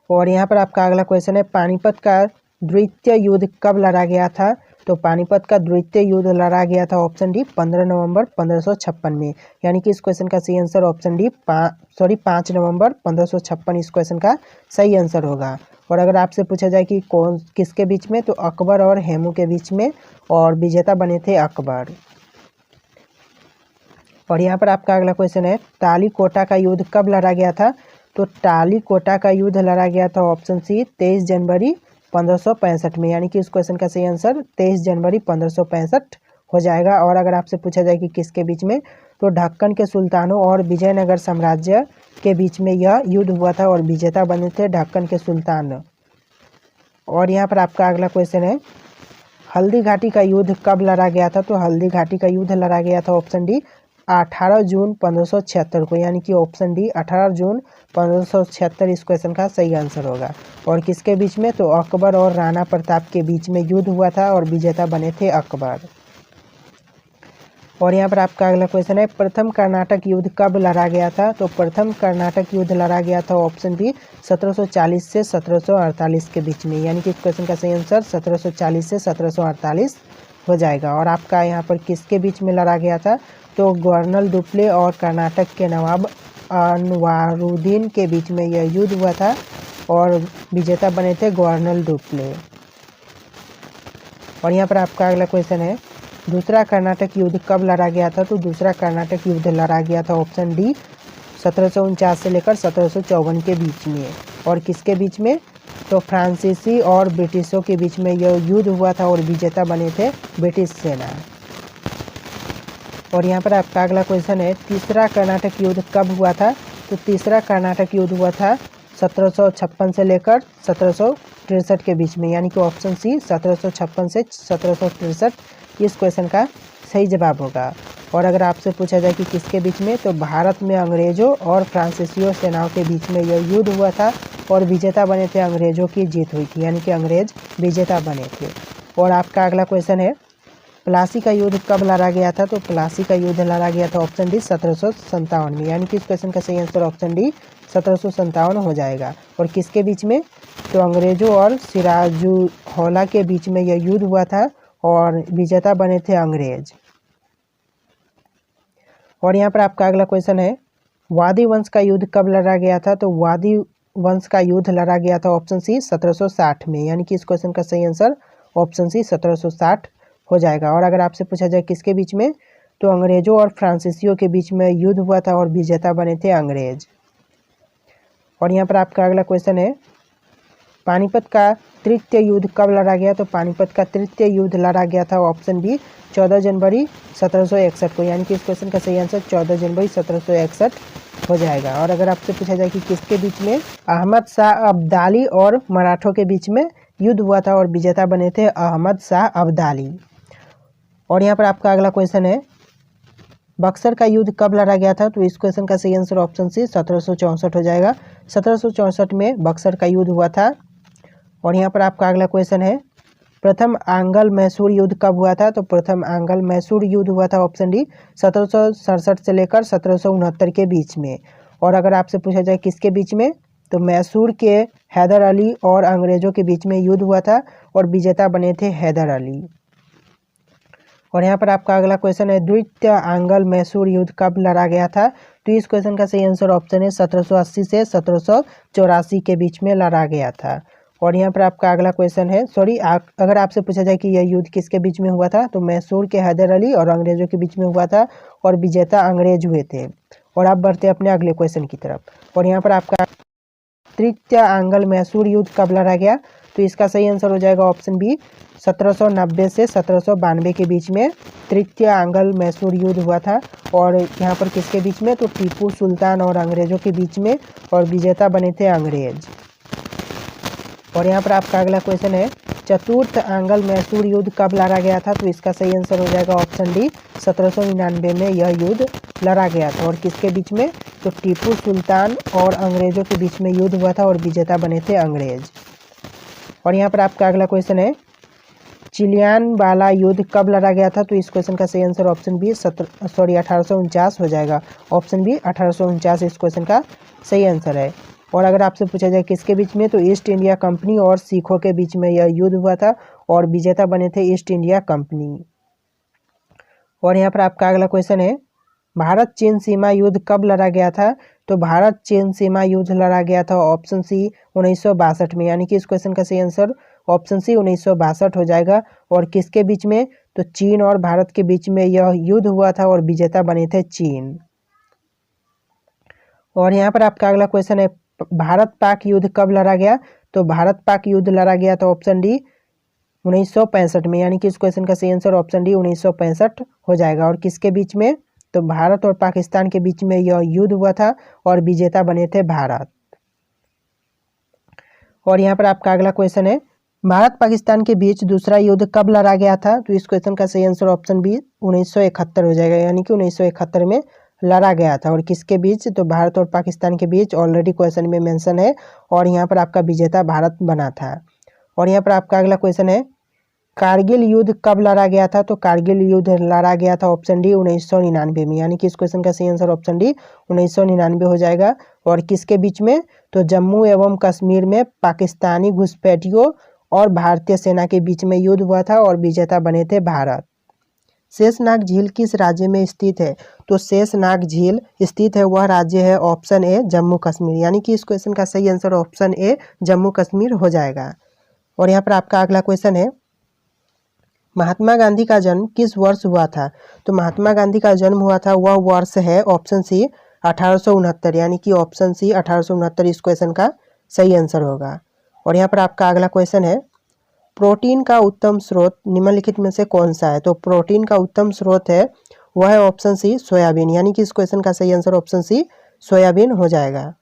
और यहाँ पर आपका अगला क्वेश्चन है, पानीपत का द्वितीय युद्ध कब लड़ा गया था? तो पानीपत का द्वितीय युद्ध लड़ा गया था, ऑप्शन डी 15 नवंबर 1556 में, यानी कि इस क्वेश्चन का सही आंसर ऑप्शन डी 5 नवंबर 1556 इस क्वेश्चन का सही आंसर होगा। और अगर आपसे पूछा जाए कि किसके बीच में, तो अकबर और हेमू के बीच में, और विजेता बने थे अकबर। और यहाँ पर आपका अगला क्वेश्चन है, तालीकोटा का युद्ध कब लड़ा गया था? तो तालीकोटा का युद्ध लड़ा गया था, ऑप्शन सी 23 जनवरी 1565 में, यानी कि इस क्वेश्चन का सही आंसर 23 जनवरी 1565 हो जाएगा। और अगर आपसे पूछा जाए कि किसके बीच में, तो ढक्कन के सुल्तानों और विजयनगर साम्राज्य के बीच में यह युद्ध हुआ था और विजेता बने थे ढक्कन के सुल्तान। और यहाँ पर आपका अगला क्वेश्चन है, हल्दी घाटी का युद्ध कब लड़ा गया था? तो हल्दी घाटी का युद्ध लड़ा गया था, ऑप्शन डी 18 जून 1576 को, यानी कि ऑप्शन डी 18 जून 1576 इस क्वेश्चन का सही आंसर होगा। और किसके बीच में? तो अकबर और राणा प्रताप के बीच में युद्ध हुआ था और विजेता बने थे अकबर। और यहाँ पर आपका अगला क्वेश्चन है, प्रथम कर्नाटक युद्ध कब लड़ा गया था? तो प्रथम कर्नाटक युद्ध लड़ा गया था, ऑप्शन बी 1740 से 1748 के बीच में, यानी कि इस क्वेश्चन का सही आंसर 1740 से 1748 हो जाएगा। और आपका यहाँ पर किसके बीच में लड़ा गया था? तो गवर्नर दुप्ले और कर्नाटक के नवाब अनवारुद्दीन के बीच में यह युद्ध हुआ था और विजेता बने थे गवर्नर दुप्ले। और यहाँ पर आपका अगला क्वेश्चन है, दूसरा कर्नाटक युद्ध कब लड़ा गया था? तो दूसरा कर्नाटक युद्ध लड़ा गया था, ऑप्शन डी 1749 से लेकर 1754 के बीच में। और किसके बीच में? तो फ्रांसीसी और ब्रिटिशों के बीच में यह युद्ध हुआ था और विजेता बने थे ब्रिटिश सेना। और यहाँ पर आपका अगला क्वेश्चन है, तीसरा कर्नाटक युद्ध कब हुआ था? तो तीसरा कर्नाटक युद्ध हुआ था 1756 से लेकर 1763 के बीच में, यानी कि ऑप्शन सी 1756 से 1763 इस क्वेश्चन का सही जवाब होगा। और अगर आपसे पूछा जाए कि किसके बीच में, तो भारत में अंग्रेजों और फ्रांसीसियों सेनाओं के बीच में यह युद्ध हुआ था और विजेता बने थे, अंग्रेजों की जीत हुई थी, यानी कि अंग्रेज विजेता बने थे। और आपका अगला क्वेश्चन है, प्लासी का युद्ध कब लड़ा गया था? तो प्लासी का युद्ध लड़ा गया था, ऑप्शन डी 1757 में, यानी कि इस क्वेश्चन का सही आंसर ऑप्शन डी 1757 हो जाएगा। और किसके बीच में? तो अंग्रेजों और सिराजुद्दौला के बीच में यह युद्ध हुआ था और विजेता बने थे अंग्रेज। और यहाँ पर आपका अगला क्वेश्चन है, वादी वंश का युद्ध कब लड़ा गया था? तो वादी वंश का युद्ध लड़ा गया था, ऑप्शन सी 1760 में, यानी कि इस क्वेश्चन का सही आंसर ऑप्शन सी 1760 हो जाएगा। और अगर आपसे पूछा जाए किसके बीच में, तो अंग्रेजों और फ्रांसीसियों के बीच में युद्ध हुआ था और विजेता बने थे अंग्रेज। और यहाँ पर आपका अगला क्वेश्चन है, पानीपत का तृतीय युद्ध कब लड़ा गया? तो पानीपत का तृतीय युद्ध लड़ा गया था, ऑप्शन बी 14 जनवरी 1761 को, यानी कि इस क्वेश्चन का सही आंसर 14 जनवरी 1761 हो जाएगा। और अगर आपसे पूछा जाए कि किसके बीच में, अहमद शाह अब्दाली और मराठों के बीच में युद्ध हुआ था और विजेता बने थे अहमद शाह अब्दाली। और यहाँ पर आपका अगला क्वेश्चन है, बक्सर का युद्ध कब लड़ा गया था? तो इस क्वेश्चन का सही आंसर ऑप्शन सी 1764 हो जाएगा। 1764 में बक्सर का युद्ध हुआ था। और यहाँ पर आपका अगला क्वेश्चन है, प्रथम आंगल मैसूर युद्ध कब हुआ था? तो प्रथम आंगल मैसूर युद्ध हुआ था, ऑप्शन डी 1767 से लेकर 1769 के बीच में। और अगर आपसे पूछा जाए किसके बीच में, तो मैसूर के हैदर अली और अंग्रेजों के बीच में युद्ध हुआ था और विजेता बने थे हैदर अली। और यहाँ पर आपका अगला क्वेश्चन है, द्वितीय आंगल मैसूर युद्ध कब लड़ा गया था? तो इस क्वेश्चन का सही आंसर ऑप्शन है 1780 से 1784 के बीच में लड़ा गया था। और यहाँ पर आपका अगला क्वेश्चन है, अगर आपसे पूछा जाए कि यह युद्ध किसके बीच में हुआ था, तो मैसूर के हैदर अली और अंग्रेजों के बीच में हुआ था और विजेता अंग्रेज हुए थे। और आप बढ़ते हैं अपने अगले क्वेश्चन की तरफ। और यहाँ पर आपका तृतीय आंग्ल मैसूर युद्ध कब लड़ा गया, तो इसका सही आंसर हो जाएगा ऑप्शन बी, 1790 से 1792 के बीच में तृतीय आंग्ल मैसूर युद्ध हुआ था। और यहाँ पर किसके बीच में, तो टीपू सुल्तान और अंग्रेजों के बीच में, और विजेता बने थे अंग्रेज। और यहाँ पर आपका अगला क्वेश्चन है, चतुर्थ आंग्ल मैसूर युद्ध कब लड़ा गया था, तो इसका सही आंसर हो जाएगा ऑप्शन डी, 1799 में यह युद्ध लड़ा गया था। और किसके बीच में, तो टीपू सुल्तान और अंग्रेजों के बीच में युद्ध हुआ था और विजेता बने थे अंग्रेज। और यहाँ पर आपका अगला क्वेश्चन है, चिलियान वाला युद्ध कब लड़ा गया था, तो इस क्वेश्चन का सही आंसर ऑप्शन बी 1849 हो जाएगा। ऑप्शन बी 1849 इस क्वेश्चन का सही आंसर है। और अगर आपसे पूछा जाए किसके बीच में, तो ईस्ट इंडिया कंपनी और सिखों के बीच में यह युद्ध हुआ था और विजेता बने थे ईस्ट इंडिया कंपनी। और यहाँ पर आपका अगला क्वेश्चन है, भारत चीन सीमा युद्ध कब लड़ा गया था, तो भारत चीन सीमा युद्ध लड़ा गया था ऑप्शन सी 1962 में, यानी कि इस क्वेश्चन का सही आंसर ऑप्शन सी 1962 हो जाएगा। और किसके बीच में, तो चीन और भारत के बीच में यह युद्ध हुआ था और विजेता बने थे चीन। और यहाँ पर आपका अगला क्वेश्चन है, भारत पाक युद्ध कब लड़ा गया, तो भारत पाक युद्ध लड़ा गया था ऑप्शन डी 1965 में, यानी कि इस क्वेश्चन का सही आंसर ऑप्शन डी 1965 हो जाएगा। और किसके बीच में, तो भारत और पाकिस्तान के बीच में यह युद्ध हुआ था और विजेता बने थे भारत। और यहाँ पर आपका अगला क्वेश्चन है, भारत पाकिस्तान के बीच दूसरा युद्ध कब लड़ा गया था, तो इस क्वेश्चन का सही आंसर ऑप्शन बी 1971 हो जाएगा, यानी कि 1971 में लड़ा गया था। और किसके बीच, तो भारत और पाकिस्तान के बीच, ऑलरेडी क्वेश्चन में मेंशन है। और यहाँ पर आपका विजेता भारत बना था। और यहाँ पर आपका अगला क्वेश्चन है, कारगिल युद्ध कब लड़ा गया था, तो कारगिल युद्ध लड़ा गया था ऑप्शन डी 1999 में, यानी कि इस क्वेश्चन का सही आंसर ऑप्शन डी 1999 हो जाएगा। और किसके बीच में, तो जम्मू एवं कश्मीर में पाकिस्तानी घुसपैठियों और भारतीय सेना के बीच में युद्ध हुआ था और विजेता बने थे भारत। शेषनाग झील किस राज्य में स्थित है, तो शेषनाग झील स्थित है वह राज्य है ऑप्शन ए जम्मू कश्मीर, यानी कि इस क्वेश्चन का सही answer option A Jammu Kashmir हो जाएगा। और यहाँ पर आपका अगला क्वेश्चन है, महात्मा गांधी का जन्म किस वर्ष हुआ था, तो महात्मा गांधी का जन्म हुआ था वह वर्ष है ऑप्शन सी 1869, यानी कि ऑप्शन सी 1869 इस क्वेश्चन का सही आंसर होगा। और यहाँ पर आपका अगला क्वेश्चन है, प्रोटीन का उत्तम स्रोत निम्नलिखित में से कौन सा है, तो प्रोटीन का उत्तम स्रोत है वह है ऑप्शन सी सोयाबीन, यानी कि इस क्वेश्चन का सही आंसर ऑप्शन सी सोयाबीन हो जाएगा।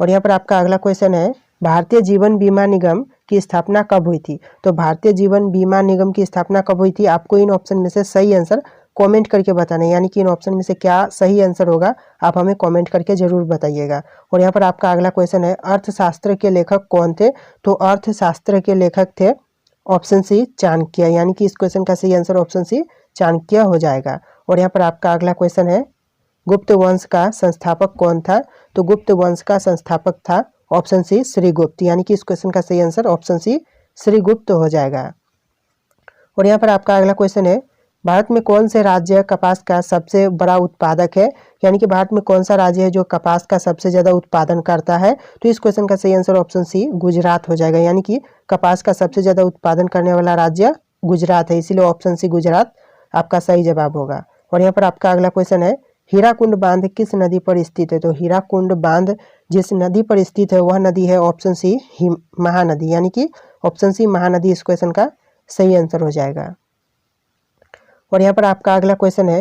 और यहाँ पर आपका अगला क्वेश्चन है, भारतीय जीवन बीमा निगम की स्थापना कब हुई थी, तो भारतीय जीवन बीमा निगम की स्थापना कब हुई थी, आपको इन ऑप्शन में से सही आंसर कमेंट करके बताना है, यानी कि इन ऑप्शन में से क्या सही आंसर होगा आप हमें कमेंट करके जरूर बताइएगा। और यहाँ पर आपका अगला क्वेश्चन है, अर्थशास्त्र के लेखक कौन थे, तो अर्थशास्त्र के लेखक थे ऑप्शन सी चाणक्य, यानी कि इस क्वेश्चन का सही आंसर ऑप्शन सी चाणक्य हो जाएगा। और यहाँ पर आपका अगला क्वेश्चन है, गुप्त वंश का संस्थापक कौन था, तो गुप्त वंश का संस्थापक था ऑप्शन सी श्रीगुप्त, यानी कि इस क्वेश्चन का सही आंसर ऑप्शन सी श्रीगुप्त हो जाएगा। और यहाँ पर आपका अगला क्वेश्चन है, भारत में कौन से राज्य कपास का सबसे बड़ा उत्पादक है, यानी कि भारत में कौन सा राज्य है जो कपास का सबसे ज़्यादा उत्पादन करता है, तो इस क्वेश्चन का सही आंसर ऑप्शन सी गुजरात हो जाएगा, यानी कि कपास का सबसे ज़्यादा उत्पादन करने वाला राज्य गुजरात है, इसीलिए ऑप्शन सी गुजरात आपका सही जवाब होगा। और यहाँ पर आपका अगला क्वेश्चन है, हीराकुंड बांध किस नदी पर स्थित है, तो हीराकुंड बांध जिस नदी पर स्थित है वह नदी है ऑप्शन सी महानदी, यानी कि ऑप्शन सी महानदी इस क्वेश्चन का सही आंसर हो जाएगा। और यहाँ पर आपका अगला क्वेश्चन है,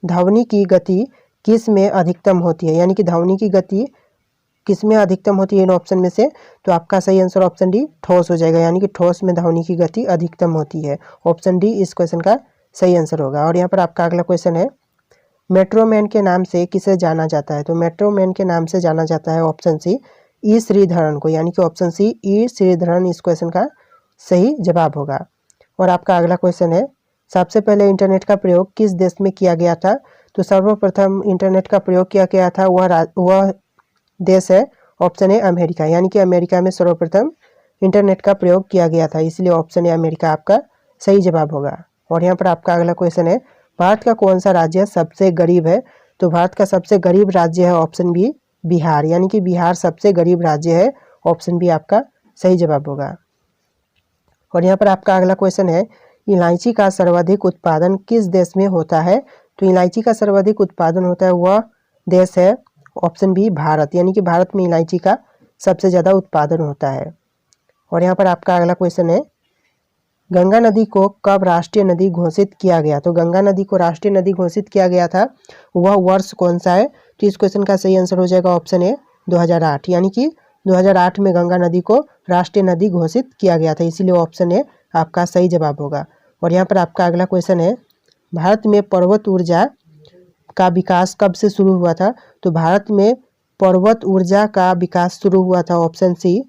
ध्वनि की गति किस में अधिकतम होती है, यानी कि ध्वनि की गति किस में अधिकतम होती है इन ऑप्शन में से, तो आपका सही आंसर ऑप्शन डी ठोस हो जाएगा, यानी कि ठोस में ध्वनि की गति अधिकतम होती है, ऑप्शन डी इस क्वेश्चन का सही आंसर होगा। और यहाँ पर आपका अगला क्वेश्चन है, मेट्रो मैन के नाम से किसे जाना जाता है, तो मेट्रो मैन के नाम से जाना जाता है ऑप्शन सी ई श्रीधरन को, यानी कि ऑप्शन सी ई श्रीधरन इस क्वेश्चन का सही जवाब होगा। और आपका अगला क्वेश्चन है, सबसे पहले इंटरनेट का प्रयोग किस देश में किया गया था, तो सर्वप्रथम इंटरनेट का प्रयोग किया गया था वह देश है ऑप्शन ए अमेरिका, यानी कि अमेरिका में सर्वप्रथम इंटरनेट का प्रयोग किया गया था, इसलिए ऑप्शन ए अमेरिका आपका सही जवाब होगा। और यहाँ पर आपका अगला क्वेश्चन है, भारत का कौन सा राज्य सबसे गरीब है, तो भारत का सबसे गरीब राज्य है ऑप्शन बी बिहार, यानी कि बिहार सबसे गरीब राज्य है, ऑप्शन बी आपका सही जवाब होगा। और यहाँ पर आपका अगला क्वेश्चन है, इलायची का सर्वाधिक उत्पादन किस देश में होता है? तो इलायची का सर्वाधिक उत्पादन होता है वह देश है ऑप्शन बी भारत, यानी कि भारत में इलायची का सबसे ज़्यादा उत्पादन होता है। और यहाँ पर आपका अगला क्वेश्चन है, गंगा नदी को कब राष्ट्रीय नदी घोषित किया गया? तो गंगा नदी को राष्ट्रीय नदी घोषित किया गया था, वह वर्ष कौन सा है? तो इस क्वेश्चन का सही आंसर हो जाएगा ऑप्शन ए 2008, यानी कि 2008 में गंगा नदी को राष्ट्रीय नदी घोषित किया गया था, इसीलिए ऑप्शन ए आपका सही जवाब होगा। और यहाँ पर आपका अगला क्वेश्चन है, भारत में पर्वत ऊर्जा का विकास कब से शुरू हुआ था? तो भारत में पर्वत ऊर्जा का विकास शुरू हुआ था ऑप्शन सी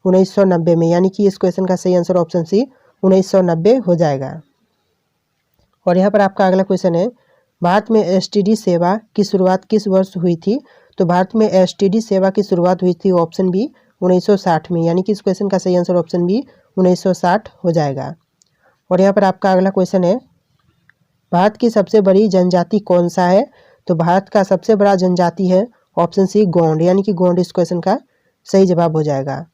1990 में, यानी कि इस क्वेश्चन का सही आंसर ऑप्शन सी 1990 हो जाएगा। और यहाँ पर आपका अगला क्वेश्चन है, भारत में एसटीडी सेवा की शुरुआत किस वर्ष हुई थी? तो भारत में एसटीडी सेवा की शुरुआत हुई थी ऑप्शन बी 1960 में, यानी कि इस क्वेश्चन का सही आंसर ऑप्शन बी 1960 हो जाएगा। और यहाँ पर आपका अगला क्वेश्चन है, भारत की सबसे बड़ी जनजाति कौन सा है? तो भारत का सबसे बड़ा जनजाति है ऑप्शन सी गोंड, यानी कि गोंड इस क्वेश्चन का सही जवाब हो जाएगा।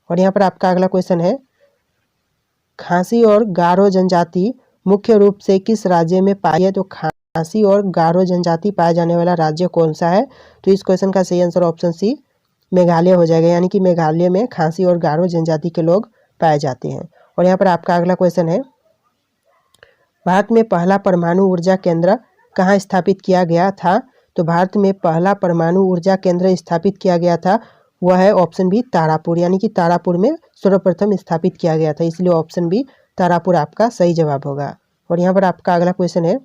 और यहाँ पर आपका अगला क्वेश्चन है, खासी और गारो जनजाति मुख्य रूप से किस राज्य में पाई है? तो खासी और गारो जनजाति पाया जाने वाला राज्य कौन सा है? तो इस क्वेश्चन का सही आंसर ऑप्शन सी मेघालय हो जाएगा, यानी कि मेघालय में खासी और गारो जनजाति के लोग पाए जाते हैं। और यहाँ पर आपका अगला क्वेश्चन है, भारत में पहला परमाणु ऊर्जा केंद्र कहाँ स्थापित किया गया था? तो भारत में पहला परमाणु ऊर्जा केंद्र स्थापित किया गया था, वह है ऑप्शन बी तारापुर, यानी कि तारापुर में सर्वप्रथम स्थापित किया गया था, इसलिए ऑप्शन बी तारापुर आपका सही जवाब होगा। और यहाँ पर आपका अगला क्वेश्चन है,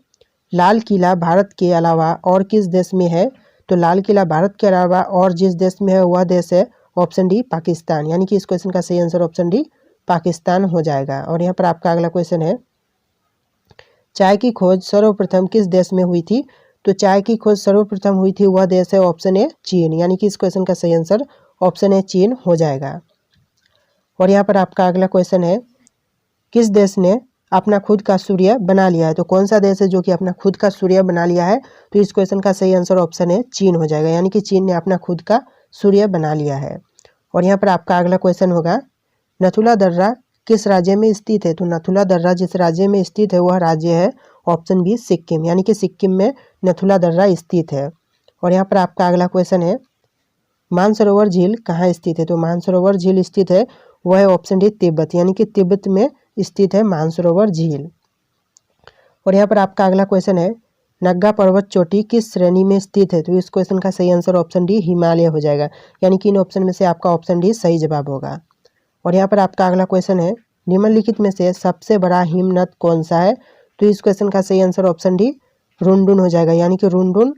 लाल किला भारत के अलावा और किस देश में है? तो लाल किला भारत के अलावा और जिस देश में है वह देश है ऑप्शन डी पाकिस्तान, यानी कि इस क्वेश्चन का सही आंसर ऑप्शन डी पाकिस्तान हो जाएगा। और यहाँ पर आपका अगला क्वेश्चन है, चाय की खोज सर्वप्रथम किस देश में हुई थी? तो चाय की खोज सर्वप्रथम हुई थी वह देश है ऑप्शन ए चीन, यानी कि इस क्वेश्चन का सही आंसर ऑप्शन ए चीन हो जाएगा। और यहाँ पर आपका अगला क्वेश्चन है, किस देश ने अपना खुद का सूर्य बना लिया है? तो कौन सा देश है जो कि अपना खुद का सूर्य बना लिया है? तो इस क्वेश्चन का सही आंसर ऑप्शन है चीन हो जाएगा, यानी कि चीन ने अपना खुद का सूर्य बना लिया है। और यहाँ पर आपका अगला क्वेश्चन होगा, नथुला दर्रा किस राज्य में स्थित है? तो नथुला दर्रा जिस राज्य में स्थित है वह राज्य है ऑप्शन बी सिक्किम, यानी कि सिक्किम में नथुला दर्रा स्थित है। और यहाँ पर आपका अगला क्वेश्चन है, मानसरोवर झील कहाँ स्थित है? तो मानसरोवर झील स्थित है वह है ऑप्शन डी तिब्बत, यानी कि तिब्बत में स्थित है मानसरोवर झील। और यहाँ पर आपका अगला क्वेश्चन है, नग्गा पर्वत चोटी किस श्रेणी में स्थित है? तो इस क्वेश्चन का सही आंसर ऑप्शन डी हिमालय हो जाएगा, यानी कि इन ऑप्शन में से आपका ऑप्शन डी सही जवाब होगा। और यहाँ पर आपका अगला क्वेश्चन है, निम्नलिखित में से सबसे बड़ा हिमनद कौन सा है? तो इस क्वेश्चन का सही आंसर ऑप्शन डी रुनडुन हो जाएगा, यानी कि रुनडुन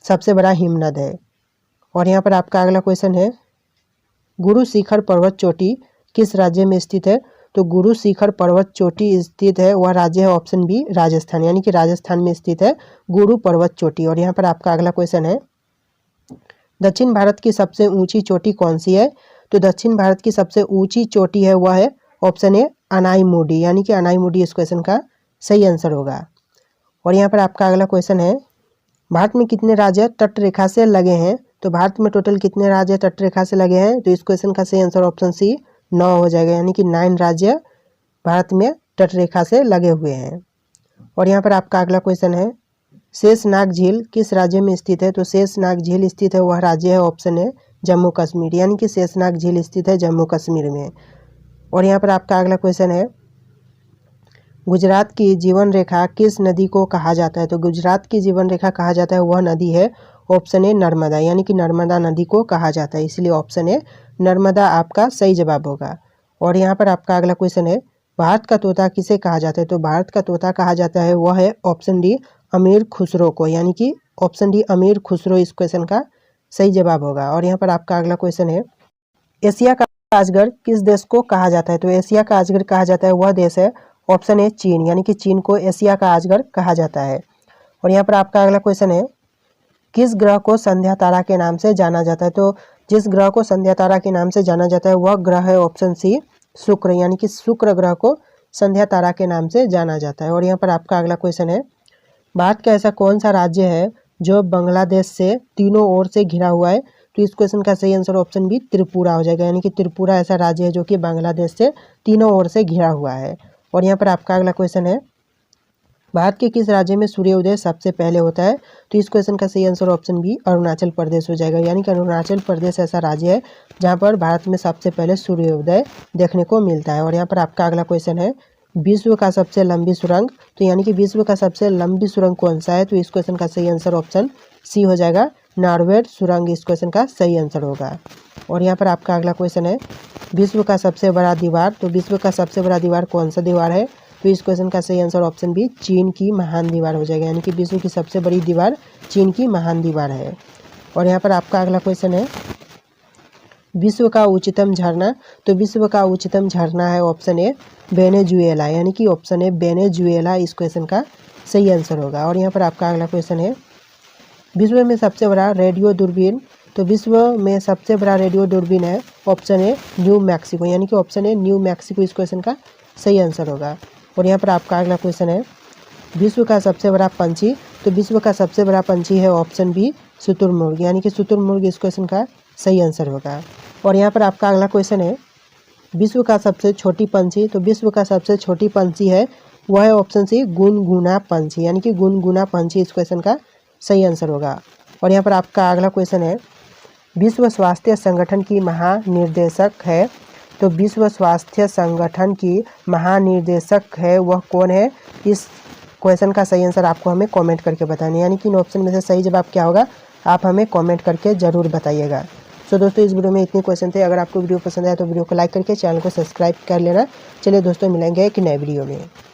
सबसे बड़ा हिमनद है। और यहाँ पर आपका अगला क्वेश्चन है, गुरु शिखर पर्वत चोटी किस राज्य में स्थित है? तो गुरु शिखर पर्वत चोटी स्थित है वह राज्य है ऑप्शन बी राजस्थान, यानी कि राजस्थान में स्थित है गुरु पर्वत चोटी। और यहाँ पर आपका अगला क्वेश्चन है, दक्षिण भारत की सबसे ऊंची चोटी कौन सी है? तो दक्षिण भारत की सबसे ऊंची चोटी है वह है ऑप्शन ए अनाईमुडी, यानी कि अनाईमुडी इस क्वेश्चन का सही आंसर होगा। और यहाँ पर आपका अगला क्वेश्चन है, भारत में कितने राज्य तट रेखा से लगे हैं? तो भारत में टोटल कितने राज्य तट रेखा से लगे हैं? तो इस क्वेश्चन का सही आंसर ऑप्शन सी 9 हो जाएगा, यानी कि 9 राज्य भारत में तट रेखा से लगे हुए हैं। और यहाँ पर आपका अगला क्वेश्चन है, शेषनाग झील किस राज्य में स्थित है? तो शेषनाग झील स्थित है वह राज्य है ऑप्शन है जम्मू कश्मीर, यानी कि शेषनाग झील स्थित है जम्मू कश्मीर में। और यहाँ पर आपका अगला क्वेश्चन है, गुजरात की जीवन रेखा किस नदी को कहा जाता है? तो गुजरात की जीवन रेखा कहा जाता है वह नदी है ऑप्शन ए नर्मदा, यानी कि नर्मदा नदी को कहा जाता है, इसलिए ऑप्शन ए नर्मदा आपका सही जवाब होगा। और यहाँ पर आपका अगला क्वेश्चन है, भारत का तोता किसे कहा जाता है? तो भारत का तोता कहा जाता है वह है ऑप्शन डी अमीर खुसरो को, यानी कि ऑप्शन डी अमीर खुसरो इस क्वेश्चन का सही जवाब होगा। और यहाँ पर आपका अगला क्वेश्चन है, एशिया का अजगर किस देश को कहा जाता है? तो एशिया का अजगर कहा जाता है वह देश है ऑप्शन ए चीन, यानी कि चीन को एशिया का अजगर कहा जाता है। और यहाँ पर आपका अगला क्वेश्चन है, किस ग्रह को संध्या तारा के नाम से जाना जाता है? तो जिस ग्रह को संध्या तारा के नाम से जाना जाता है वह ग्रह है ऑप्शन सी शुक्र, यानी कि शुक्र ग्रह को संध्या तारा के नाम से जाना जाता है। और यहाँ पर आपका अगला क्वेश्चन है, भारत का ऐसा कौन सा राज्य है जो बांग्लादेश से तीनों ओर से घिरा हुआ है? तो इस क्वेश्चन का सही आंसर ऑप्शन बी त्रिपुरा हो जाएगा, यानी कि त्रिपुरा ऐसा राज्य है जो कि बांग्लादेश से तीनों ओर से घिरा हुआ है। और यहाँ पर आपका अगला क्वेश्चन है, भारत के किस राज्य में सूर्योदय सबसे पहले होता है? तो इस क्वेश्चन का सही answer option B Arunachal Pradesh हो जाएगा, यानी कि अरुणाचल प्रदेश ऐसा राज्य है जहाँ पर भारत में सबसे पहले सूर्योदय देखने को मिलता है। और यहाँ पर आपका अगला क्वेश्चन है, विश्व का सबसे लंबी सुरंग, तो यानी कि विश्व का सबसे लंबी सुरंग कौन सा है? तो इस क्वेश्चन का सही आंसर ऑप्शन सी हो जाएगा, नॉर्वे सुरंग इस क्वेश्चन का सही आंसर होगा। और यहाँ पर आपका अगला क्वेश्चन है, विश्व का सबसे बड़ा दीवार, तो विश्व का सबसे बड़ा दीवार कौन सा दीवार है? तो इस क्वेश्चन का सही आंसर ऑप्शन बी चीन की महान दीवार हो जाएगा, यानी कि विश्व की सबसे बड़ी दीवार चीन की महान दीवार है। और यहाँ पर आपका अगला क्वेश्चन है, विश्व का उच्चतम झरना, तो विश्व का उच्चतम झरना है ऑप्शन ए वेनेजुएला, यानी कि ऑप्शन ए वेनेजुएला इस क्वेश्चन का सही आंसर होगा। और यहाँ पर आपका अगला क्वेश्चन है, विश्व में सबसे बड़ा रेडियो दूरबीन, तो विश्व में सबसे बड़ा रेडियो दूरबीन है ऑप्शन ए न्यू मैक्सिको, यानी कि ऑप्शन ए न्यू मैक्सिको इस क्वेश्चन का सही आंसर होगा। और यहाँ पर आपका अगला क्वेश्चन है, विश्व का सबसे बड़ा पंछी, तो विश्व का सबसे बड़ा पंछी है ऑप्शन बी शुतुरमुर्ग, यानी कि शुतुरमुर्ग इस क्वेश्चन का सही आंसर होगा। और यहाँ पर आपका अगला क्वेश्चन है, विश्व का सबसे छोटी पंछी, तो विश्व का सबसे छोटी पंछी है वह है ऑप्शन सी गुनगुना पंछी, यानी कि गुनगुना पंछी इस क्वेश्चन का सही आंसर होगा। और यहाँ पर आपका अगला क्वेश्चन है, विश्व स्वास्थ्य संगठन की महानिर्देशक है, तो विश्व स्वास्थ्य संगठन की महानिर्देशक है वह कौन है? इस क्वेश्चन का सही आंसर आपको हमें कमेंट करके बताना है, यानी कि इन ऑप्शन में से सही जवाब क्या होगा आप हमें कमेंट करके ज़रूर बताइएगा। सो दोस्तों इस वीडियो में इतने क्वेश्चन थे। अगर आपको वीडियो पसंद आया तो वीडियो को लाइक करके चैनल को सब्सक्राइब कर लेना। चलिए दोस्तों मिलेंगे एक नए वीडियो में।